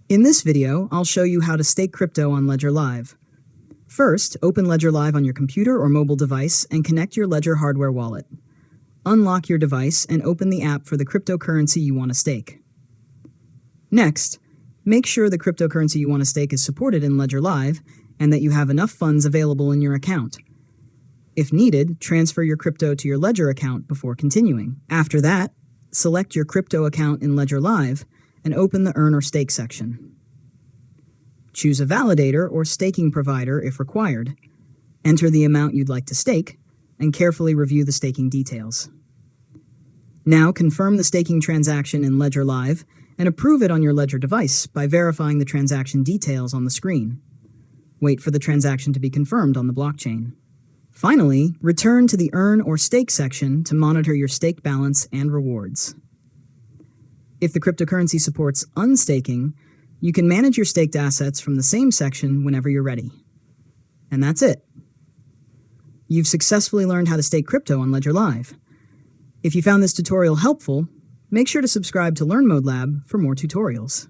In this video, I'll show you how to stake crypto on Ledger Live. First, open Ledger Live on your computer or mobile device and connect your Ledger hardware wallet. Unlock your device and open the app for the cryptocurrency you want to stake. Next, make sure the cryptocurrency you want to stake is supported in Ledger Live and that you have enough funds available in your account. If needed, transfer your crypto to your Ledger account before continuing. After that, select your crypto account in Ledger Live and open the Earn or Stake section. Choose a validator or staking provider if required. Enter the amount you'd like to stake, and carefully review the staking details. Now confirm the staking transaction in Ledger Live and approve it on your Ledger device by verifying the transaction details on the screen. Wait for the transaction to be confirmed on the blockchain. Finally, return to the Earn or Stake section to monitor your stake balance and rewards. If the cryptocurrency supports unstaking, you can manage your staked assets from the same section whenever you're ready. And that's it. You've successfully learned how to stake crypto on Ledger Live. If you found this tutorial helpful, make sure to subscribe to Learn Mode Lab for more tutorials.